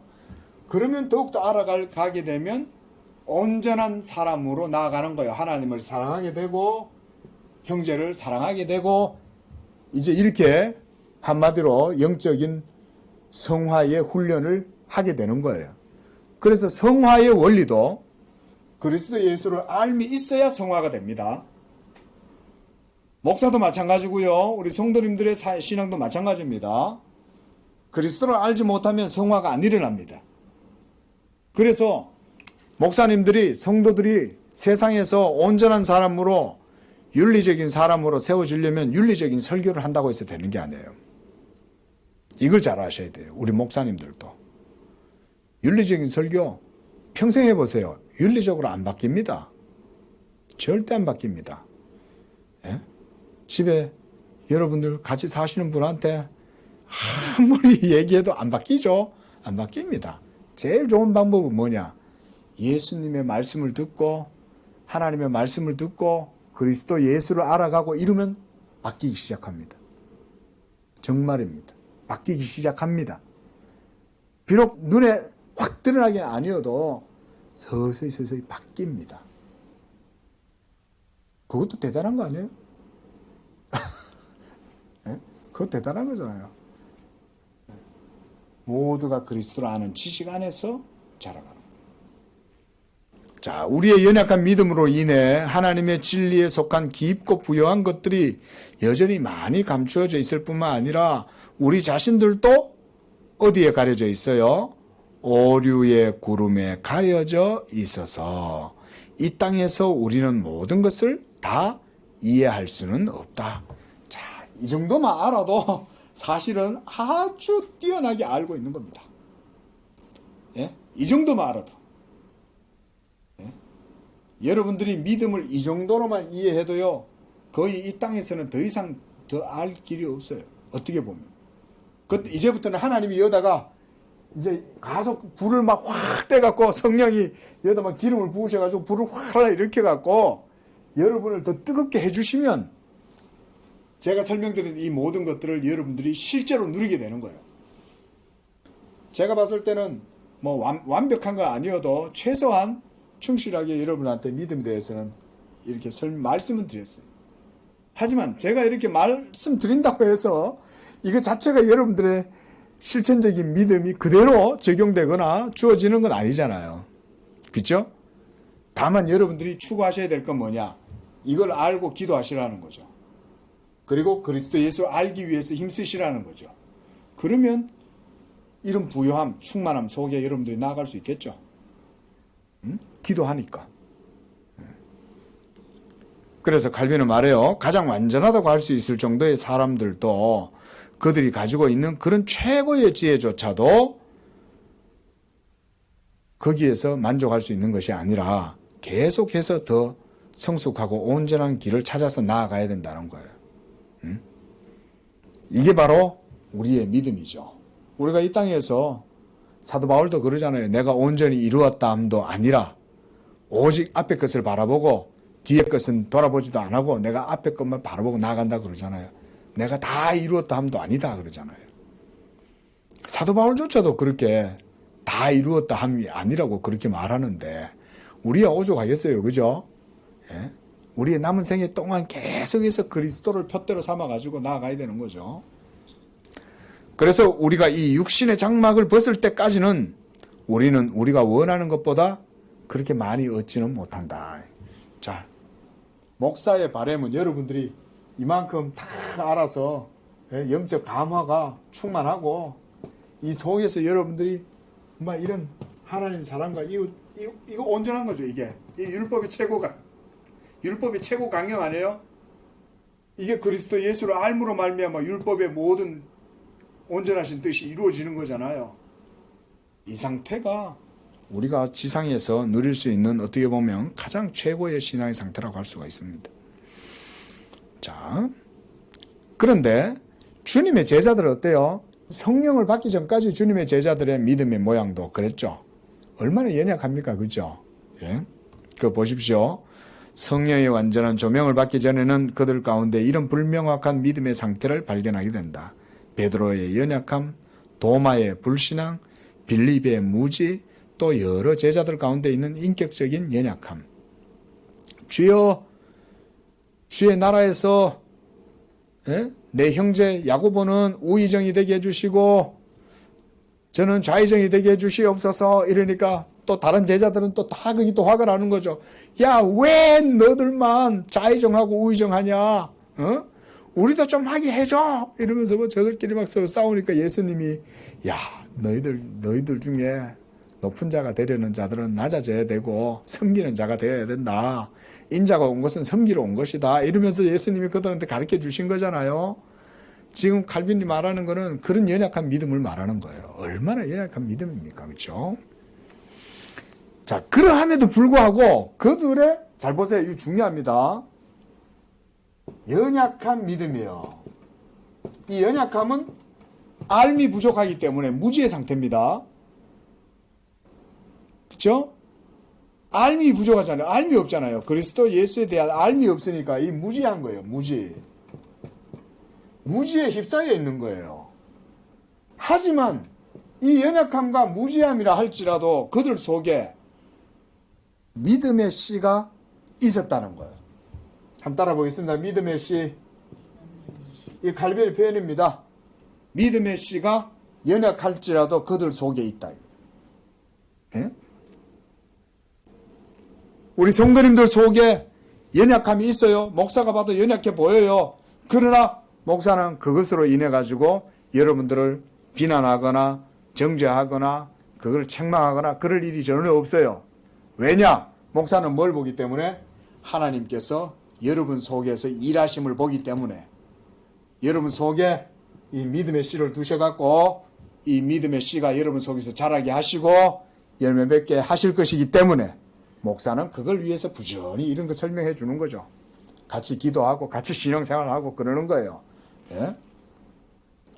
그러면 더욱더 알아가게 되면 온전한 사람으로 나아가는 거예요. 하나님을 사랑하게 되고 형제를 사랑하게 되고, 이제 이렇게 한마디로 영적인 성화의 훈련을 하게 되는 거예요. 그래서 성화의 원리도 그리스도 예수를 알미 있어야 성화가 됩니다. 목사도 마찬가지고요. 우리 성도님들의 신앙도 마찬가지입니다. 그리스도를 알지 못하면 성화가 안 일어납니다. 그래서 목사님들이, 성도들이 세상에서 온전한 사람으로, 윤리적인 사람으로 세워지려면 윤리적인 설교를 한다고 해서 되는 게 아니에요. 이걸 잘 아셔야 돼요. 우리 목사님들도. 윤리적인 설교 평생 해보세요. 윤리적으로 안 바뀝니다. 절대 안 바뀝니다. 예? 집에 여러분들 같이 사시는 분한테 아무리 얘기해도 안 바뀌죠. 안 바뀝니다. 제일 좋은 방법은 뭐냐? 예수님의 말씀을 듣고 하나님의 말씀을 듣고 그리스도 예수를 알아가고 이러면 바뀌기 시작합니다. 정말입니다. 바뀌기 시작합니다. 비록 눈에 확 드러나긴 아니어도 서서히 바뀝니다. 그것도 대단한 거 아니에요? 네? 그거 대단한 거잖아요. 모두가 그리스도를 아는 지식 안에서 자라가는 거예요. 자, 우리의 연약한 믿음으로 인해 하나님의 진리에 속한 깊고 부요한 것들이 여전히 많이 감추어져 있을 뿐만 아니라 우리 자신들도 어디에 가려져 있어요? 오류의 구름에 가려져 있어서 이 땅에서 우리는 모든 것을 다 이해할 수는 없다. 자, 이 정도만 알아도 사실은 아주 뛰어나게 알고 있는 겁니다. 예? 이 정도만 알아도. 예? 여러분들이 믿음을 이 정도로만 이해해도요, 거의 이 땅에서는 더 이상 더 알 길이 없어요. 어떻게 보면. 이제부터는 하나님이 여다가 이제 가속 불을 막 확 떼갖고 성령이 여기다 막 기름을 부으셔가지고 불을 확 일으켜갖고 여러분을 더 뜨겁게 해주시면 제가 설명드린 이 모든 것들을 여러분들이 실제로 누리게 되는 거예요. 제가 봤을 때는 뭐 완벽한 건 아니어도 최소한 충실하게 여러분한테 믿음에 대해서는 이렇게 말씀은 드렸어요. 하지만 제가 이렇게 말씀드린다고 해서 이거 자체가 여러분들의 실천적인 믿음이 그대로 적용되거나 주어지는 건 아니잖아요. 그렇죠? 다만 여러분들이 추구하셔야 될 건 뭐냐? 이걸 알고 기도하시라는 거죠. 그리고 그리스도 예수를 알기 위해서 힘쓰시라는 거죠. 그러면 이런 부요함, 충만함 속에 여러분들이 나아갈 수 있겠죠. 기도하니까. 그래서 칼빈은 말해요. 가장 완전하다고 할 수 있을 정도의 사람들도 그들이 가지고 있는 그런 최고의 지혜조차도 거기에서 만족할 수 있는 것이 아니라 계속해서 더 성숙하고 온전한 길을 찾아서 나아가야 된다는 거예요. 이게 바로 우리의 믿음이죠. 우리가 이 땅에서 사도 바울도 그러잖아요. 내가 온전히 이루었다 함도 아니라 오직 앞에 것을 바라보고 뒤에 것은 돌아보지도 안 하고 내가 앞에 것만 바라보고 나아간다 그러잖아요. 내가 다 이루었다 함도 아니다 그러잖아요. 사도 바울조차도 그렇게 다 이루었다 함이 아니라고 그렇게 말하는데 우리야 오죽하겠어요. 그죠? 예? 우리의 남은 생애 동안 계속해서 그리스도를 표대로 삼아가지고 나아가야 되는 거죠. 그래서 우리가 이 육신의 장막을 벗을 때까지는 우리는 우리가 원하는 것보다 그렇게 많이 얻지는 못한다. 자, 목사의 바람은 여러분들이 이만큼 다 알아서 영적 감화가 충만하고 이 속에서 여러분들이 막 이런 하나님 사랑과 이거 온전한 거죠. 이게 이 율법의 최고 강령 아니에요? 이게 그리스도 예수를 알므로 말미암아 율법의 모든 온전하신 뜻이 이루어지는 거잖아요. 이 상태가 우리가 지상에서 누릴 수 있는 어떻게 보면 가장 최고의 신앙의 상태라고 할 수가 있습니다. 자, 그런데 주님의 제자들은 어때요? 성령을 받기 전까지 주님의 제자들의 믿음의 모양도 그랬죠. 얼마나 연약합니까? 그죠? 예? 그거 보십시오. 성령의 완전한 조명을 받기 전에는 그들 가운데 이런 불명확한 믿음의 상태를 발견하게 된다. 베드로의 연약함, 도마의 불신앙, 빌립의 무지, 또 여러 제자들 가운데 있는 인격적인 연약함. 주여, 주의 나라에서 내 형제 야고보는 우의정이 되게 해주시고 저는 좌의정이 되게 해주시옵소서. 이러니까 또 다른 제자들은 또 다 거기 또 화가 나는 거죠. 야, 왜 너들만 좌의정하고 우의정하냐? 어? 우리도 좀 하게 해줘. 이러면서 뭐 저들끼리 막 서로 싸우니까 예수님이 야, 너희들 중에 높은 자가 되려는 자들은 낮아져야 되고 섬기는 자가 되어야 된다. 인자가 온 것은 섬기러 온 것이다. 이러면서 예수님이 그들한테 가르쳐 주신 거잖아요. 지금 칼빈이 말하는 거는 그런 연약한 믿음을 말하는 거예요. 얼마나 연약한 믿음입니까? 그렇죠? 자, 그러함에도 불구하고 그들의, 잘 보세요. 이거 중요합니다. 연약한 믿음이에요. 이 연약함은 알미 부족하기 때문에 무지의 상태입니다. 그렇죠? 알미 부족하잖아요. 알미 없잖아요. 그리스도 예수에 대한 알미 없으니까 이 무지한 거예요. 무지에 휩싸여 있는 거예요. 하지만 이 연약함과 무지함이라 할지라도 그들 속에 믿음의 씨가 있었다는 거예요. 한번 따라 보겠습니다. 믿음의 씨. 이 칼빈의 표현입니다. 믿음의 씨가 연약할지라도 그들 속에 있다. 예? 우리 성도님들 속에 연약함이 있어요. 목사가 봐도 연약해 보여요. 그러나 목사는 그것으로 인해 가지고 여러분들을 비난하거나 정죄하거나 그걸 책망하거나 그럴 일이 전혀 없어요. 왜냐? 목사는 뭘 보기 때문에? 하나님께서 여러분 속에서 일하심을 보기 때문에 여러분 속에 이 믿음의 씨를 두셔갖고 이 믿음의 씨가 여러분 속에서 자라게 하시고 열매 맺게 하실 것이기 때문에 목사는 그걸 위해서 부지런히 이런 거 설명해 주는 거죠. 같이 기도하고 같이 신앙생활하고 그러는 거예요. 예?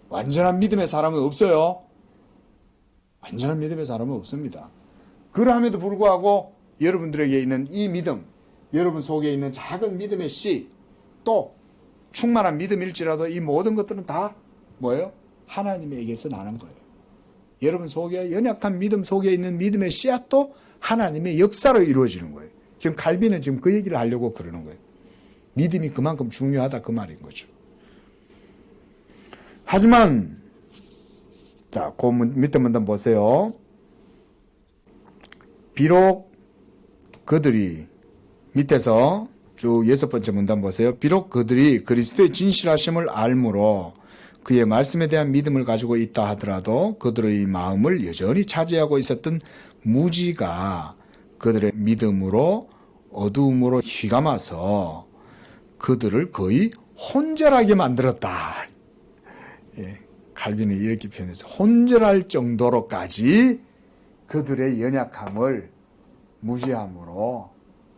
완전한 믿음의 사람은 없어요. 완전한 믿음의 사람은 없습니다. 그럼에도 불구하고 여러분들에게 있는 이 믿음, 여러분 속에 있는 작은 믿음의 씨, 또 충만한 믿음일지라도 이 모든 것들은 다 뭐예요? 하나님에게서 나는 거예요. 여러분 속에 연약한 믿음 속에 있는 믿음의 씨앗도 하나님의 역사로 이루어지는 거예요. 지금 칼빈은 지금 그 얘기를 하려고 그러는 거예요. 믿음이 그만큼 중요하다 그 말인 거죠. 하지만 자, 그 밑에 한번 보세요. 비록 그들이 밑에서 쭉 6번째 문단 보세요. 비록 그들이 그리스도의 진실하심을 알므로 그의 말씀에 대한 믿음을 가지고 있다 하더라도 그들의 마음을 여전히 차지하고 있었던 무지가 그들의 믿음으로 어두움으로 휘감아서 그들을 거의 혼절하게 만들었다. 예, 칼빈이 이렇게 표현해서 혼절할 정도로까지 그들의 연약함을 무시함으로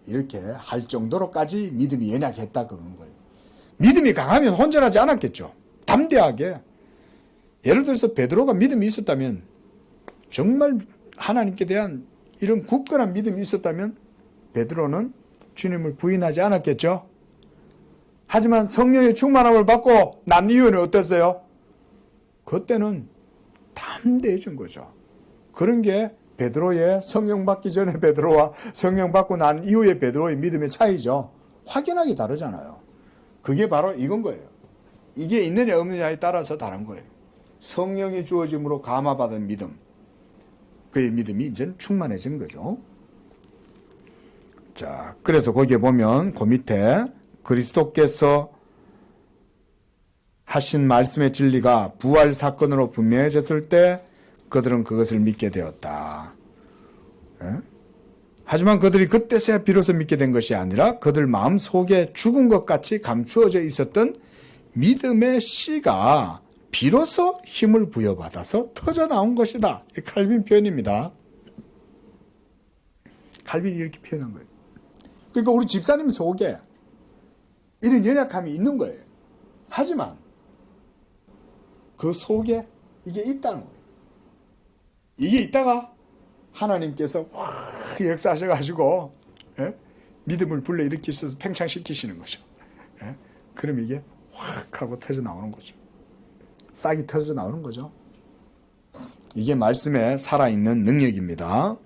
이렇게 할 정도로까지 믿음이 연약했다 그런 거예요. 믿음이 강하면 혼전하지 않았겠죠. 담대하게. 예를 들어서 베드로가 믿음이 있었다면, 정말 하나님께 대한 이런 굳건한 믿음이 있었다면 베드로는 주님을 부인하지 않았겠죠. 하지만 성령의 충만함을 받고 난 이유는 어땠어요? 그때는 담대해진 거죠. 그런 게 베드로의 성령 받기 전에 베드로와 성령 받고 난 이후의 베드로의 믿음의 차이죠. 확연하게 다르잖아요. 그게 바로 이건 거예요. 이게 있느냐 없느냐에 따라서 다른 거예요. 성령이 주어짐으로 감화받은 믿음, 그의 믿음이 이제 충만해진 거죠. 자, 그래서 거기에 보면 그 밑에 그리스도께서 하신 말씀의 진리가 부활 사건으로 분명해졌을 때 그들은 그것을 믿게 되었다. 하지만 그들이 그때서야 비로소 믿게 된 것이 아니라 그들 마음 속에 죽은 것 같이 감추어져 있었던 믿음의 씨가 비로소 힘을 부여받아서 터져나온 것이다. 이 칼빈 표현입니다. 칼빈이 이렇게 표현한 거예요. 그러니까 우리 집사님 속에 이런 연약함이 있는 거예요. 하지만 그 속에 이게 있다는 거예요. 이게 있다가 하나님께서 확 역사하셔가지고 믿음을 불러일으키셔서 팽창시키시는 거죠. 그럼 이게 확 하고 터져 나오는 거죠. 싹이 터져 나오는 거죠. 이게 말씀에 살아있는 능력입니다.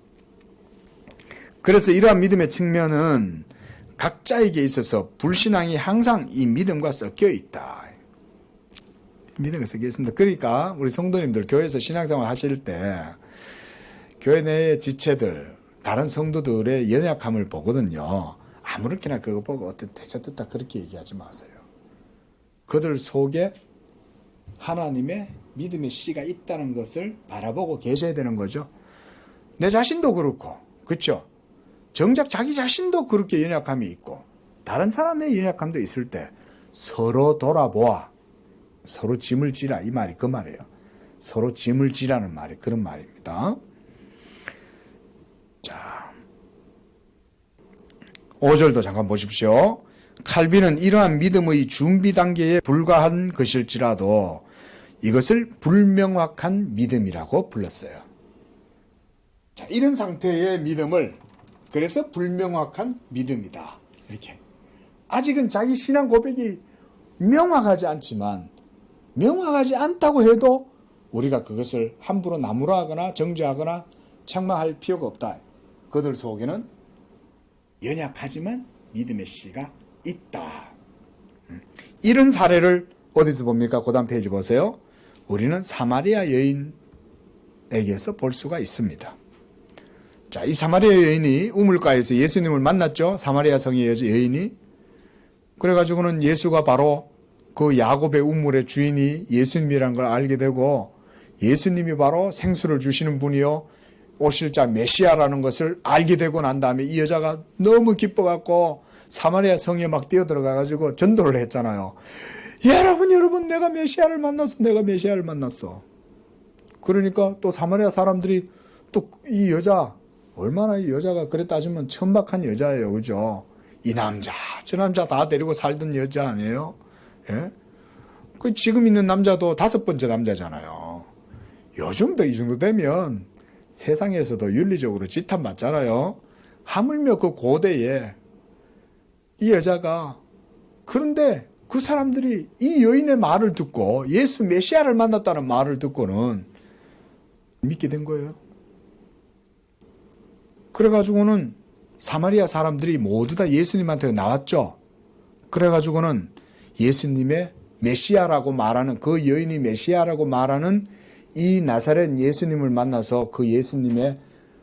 그래서 이러한 믿음의 측면은 각자에게 있어서 불신앙이 항상 이 믿음과 섞여 있다. 믿음과 섞여 있습니다. 그러니까 우리 성도님들 교회에서 신앙생활 하실 때 교회 내의 지체들, 다른 성도들의 연약함을 보거든요. 아무렇게나 그거 보고 어떻게 저떻다 그렇게 얘기하지 마세요. 그들 속에 하나님의 믿음의 씨가 있다는 것을 바라보고 계셔야 되는 거죠. 내 자신도 그렇고, 그렇죠? 정작 자기 자신도 그렇게 연약함이 있고 다른 사람의 연약함도 있을 때 서로 돌아보아 서로 짐을 지라, 이 말이 그 말이에요. 서로 짐을 지라는 말이 그런 말입니다. 자, 5절도 잠깐 보십시오. 칼빈은 이러한 믿음의 준비 단계에 불과한 것일지라도 이것을 불명확한 믿음이라고 불렀어요. 자, 이런 상태의 믿음을 그래서 불명확한 믿음이다. 이렇게. 아직은 자기 신앙 고백이 명확하지 않지만 명확하지 않다고 해도 우리가 그것을 함부로 나무라하거나 정죄하거나 책망할 필요가 없다. 그들 속에는 연약하지만 믿음의 씨가 있다. 이런 사례를 어디서 봅니까? 그 다음 페이지 보세요. 우리는 사마리아 여인에게서 볼 수가 있습니다. 자, 이 사마리아 여인이 우물가에서 예수님을 만났죠. 사마리아 성의 여인이. 그래가지고는 예수가 바로 그 야곱의 우물의 주인이 예수님이라는 걸 알게 되고 예수님이 바로 생수를 주시는 분이요 오실 자 메시아라는 것을 알게 되고 난 다음에 이 여자가 너무 기뻐갖고 사마리아 성에 막 뛰어들어가가지고 전도를 했잖아요. 여러분 내가 메시아를 만났어. 그러니까 또 사마리아 사람들이 또 이 여자 얼마나 이 여자가 그래 따지면 천박한 여자예요. 그죠? 이 남자 저 남자 다 데리고 살던 여자 아니에요? 예? 그 지금 있는 남자도 5번째 남자잖아요. 요즘도 이 정도 되면 세상에서도 윤리적으로 지탄 받잖아요. 하물며 그 고대에 이 여자가 그런데 그 사람들이 이 여인의 말을 듣고 예수 메시아를 만났다는 말을 듣고는 믿게 된 거예요. 그래가지고는 사마리아 사람들이 모두 다 예수님한테 나왔죠. 그래가지고는 예수님의 메시아라고 말하는 그 여인이 메시아라고 말하는 이 나사렛 예수님을 만나서 그 예수님의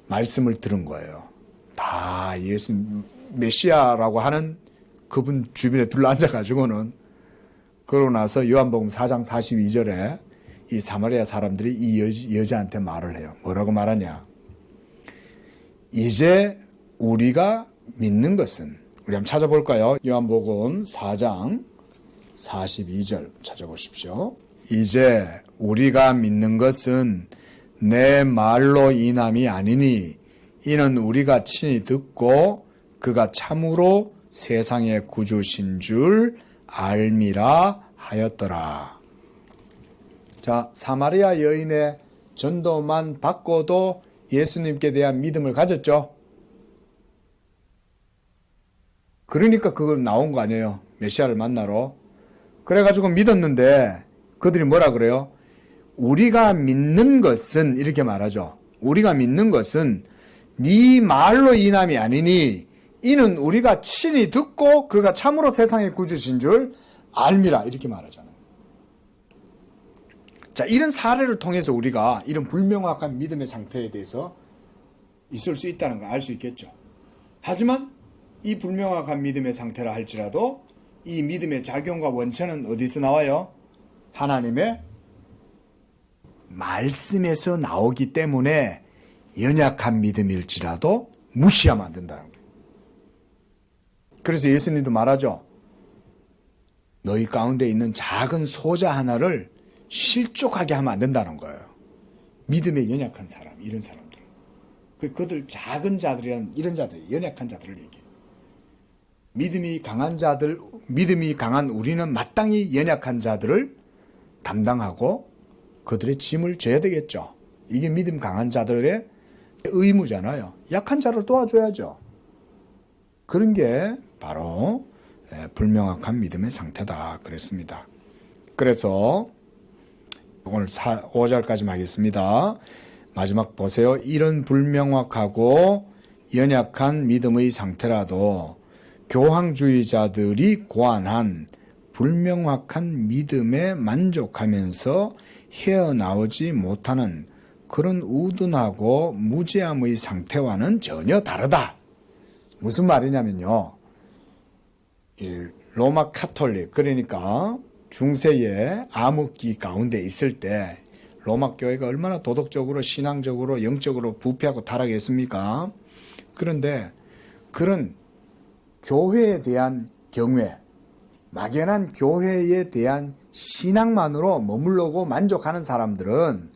말씀을 들은 거예요. 다 예수 메시아라고 하는 그분 주변에 둘러앉아가지고는 그러고 나서 요한복음 4장 42절에 이 사마리아 사람들이 이 여자한테 말을 해요. 뭐라고 말하냐? 이제 우리가 믿는 것은 우리 한번 찾아볼까요? 요한복음 4장 42절 찾아보십시오. 이제 우리가 믿는 것은 내 말로 인함이 아니니 이는 우리가 친히 듣고 그가 참으로 세상의 구주신 줄 알미라 하였더라. 자, 사마리아 여인의 전도만 받고도 예수님께 대한 믿음을 가졌죠. 그러니까 그걸 나온 거 아니에요. 메시아를 만나러. 그래가지고 믿었는데 그들이 뭐라 그래요? 우리가 믿는 것은 이렇게 말하죠. 우리가 믿는 것은 네 말로 인함이 아니니 이는 우리가 친히 듣고 그가 참으로 세상의 구주신 줄 알미라 이렇게 말하잖아요. 자, 이런 사례를 통해서 우리가 이런 불명확한 믿음의 상태에 대해서 있을 수 있다는 걸 알 수 있겠죠. 하지만 이 불명확한 믿음의 상태라 할지라도 이 믿음의 작용과 원천은 어디서 나와요? 하나님의 말씀에서 나오기 때문에 연약한 믿음일지라도 무시하면 안 된다는 거예요. 그래서 예수님도 말하죠. 너희 가운데 있는 작은 소자 하나를 실족하게 하면 안 된다는 거예요. 믿음에 연약한 사람, 이런 사람들. 그들 작은 자들이라는 이런 자들, 연약한 자들을 얘기해요. 믿음이 강한 자들, 믿음이 강한 우리는 마땅히 연약한 자들을 담당하고 그들의 짐을 져야 되겠죠. 이게 믿음 강한 자들의 의무잖아요. 약한 자를 도와줘야죠. 그런 게 바로 불명확한 믿음의 상태다 그랬습니다. 그래서 오늘 5절까지 하겠습니다. 마지막 보세요. 이런 불명확하고 연약한 믿음의 상태라도 교황주의자들이 고안한 불명확한 믿음에 만족하면서 헤어나오지 못하는 그런 우둔하고 무지함의 상태와는 전혀 다르다. 무슨 말이냐면요. 로마 카톨릭, 그러니까 중세의 암흑기 가운데 있을 때 로마 교회가 얼마나 도덕적으로 신앙적으로 영적으로 부패하고 타락했습니까? 그런데 그런 교회에 대한 경외, 막연한 교회에 대한 신앙만으로 머물러고 만족하는 사람들은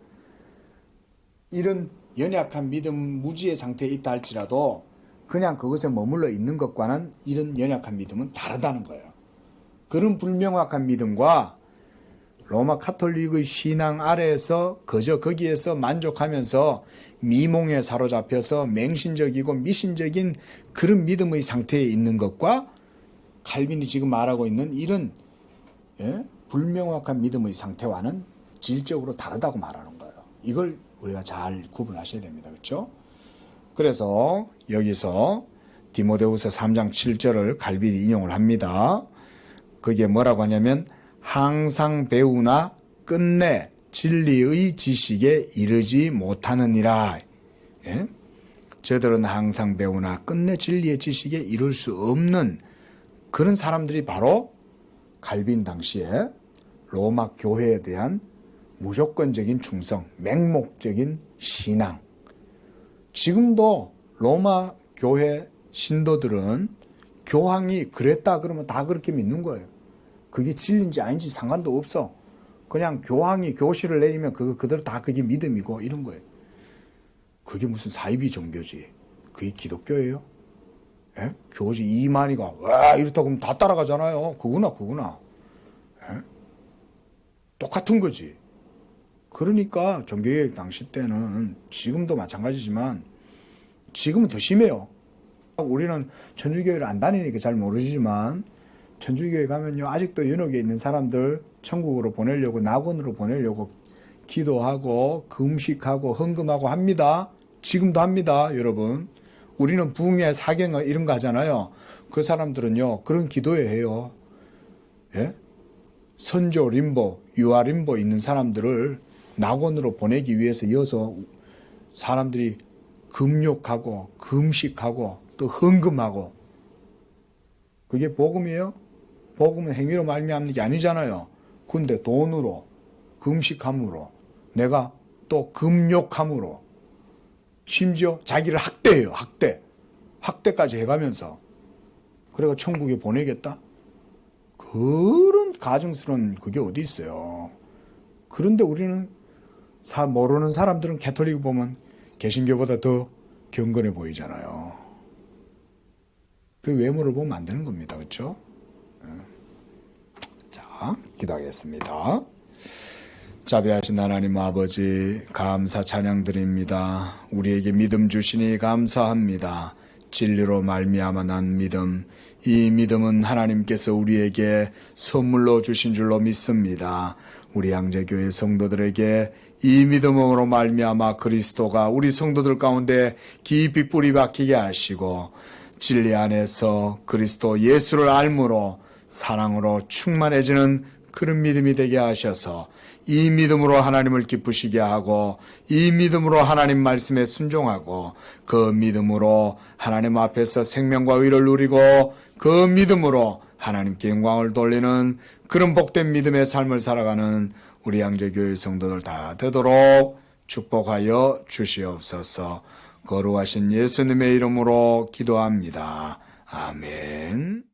이런 연약한 믿음 무지의 상태에 있다 할지라도 그냥 그것에 머물러 있는 것과는 이런 연약한 믿음은 다르다는 거예요. 그런 불명확한 믿음과 로마 카톨릭의 신앙 아래에서 그저 거기에서 만족하면서 미몽에 사로잡혀서 맹신적이고 미신적인 그런 믿음의 상태에 있는 것과 칼빈이 지금 말하고 있는 이런 불명확한 믿음의 상태와는 질적으로 다르다고 말하는 거예요. 이걸 우리가 잘 구분하셔야 됩니다. 그렇죠? 그래서 여기서 디모데후서 3장 7절을 칼빈이 인용을 합니다. 그게 뭐라고 하냐면 항상 배우나 끝내 진리의 지식에 이르지 못하느니라. 예? 저들은 항상 배우나 끝내 진리의 지식에 이룰 수 없는 그런 사람들이 바로 칼빈 당시에 로마 교회에 대한 무조건적인 충성, 맹목적인 신앙. 지금도 로마 교회 신도들은 교황이 그랬다 그러면 다 그렇게 믿는 거예요. 그게 진리인지 아닌지 상관도 없어. 그냥 교황이 교시를 내리면 그거 그대로 다 그게 믿음이고 이런 거예요. 그게 무슨 사이비 종교지. 그게 기독교예요? 예? 교지 이만희가 와 이렇다고 하면 다 따라가잖아요. 그구나. 예? 똑같은 거지. 그러니까 종교개혁 당시 때는 지금도 마찬가지지만 지금은 더 심해요. 우리는 천주교회를 안 다니니까 잘 모르지만 천주교회 가면요 아직도 연옥에 있는 사람들 천국으로 보내려고 낙원으로 보내려고 기도하고 금식하고 헌금하고 합니다. 지금도 합니다. 여러분. 우리는 부흥회 사경 이런 거 하잖아요. 그 사람들은요 그런 기도에 해요. 예? 선조 림보, 유아 림보 있는 사람들을 낙원으로 보내기 위해서 이어서 사람들이 금욕하고 금식하고 또 헌금하고 그게 복음이에요? 복음은 행위로 말미암는 게 아니잖아요. 근데 돈으로 금식함으로 내가 또 금욕함으로 심지어 자기를 학대해요. 학대까지 해가면서 그래가 천국에 보내겠다? 그런 가증스러운 그게 어디 있어요. 그런데 우리는 모르는 사람들은 가톨릭 보면 개신교보다 더 경건해 보이잖아요. 그 외모를 보면 안 되는 겁니다. 그렇죠? 자, 기도하겠습니다. 자비하신 하나님 아버지, 감사 찬양 드립니다. 우리에게 믿음 주시니 감사합니다. 진리로 말미암아 난 믿음, 이 믿음은 하나님께서 우리에게 선물로 주신 줄로 믿습니다. 우리 양재교회 성도들에게 이 믿음으로 말미암아 그리스도가 우리 성도들 가운데 깊이 뿌리 박히게 하시고 진리 안에서 그리스도 예수를 알므로 사랑으로 충만해지는 그런 믿음이 되게 하셔서 이 믿음으로 하나님을 기쁘시게 하고 이 믿음으로 하나님 말씀에 순종하고 그 믿음으로 하나님 앞에서 생명과 의를 누리고 그 믿음으로 하나님께 영광을 돌리는 그런 복된 믿음의 삶을 살아가는 우리 양재교회 성도들 다 되도록 축복하여 주시옵소서. 거룩하신 예수님의 이름으로 기도합니다. 아멘.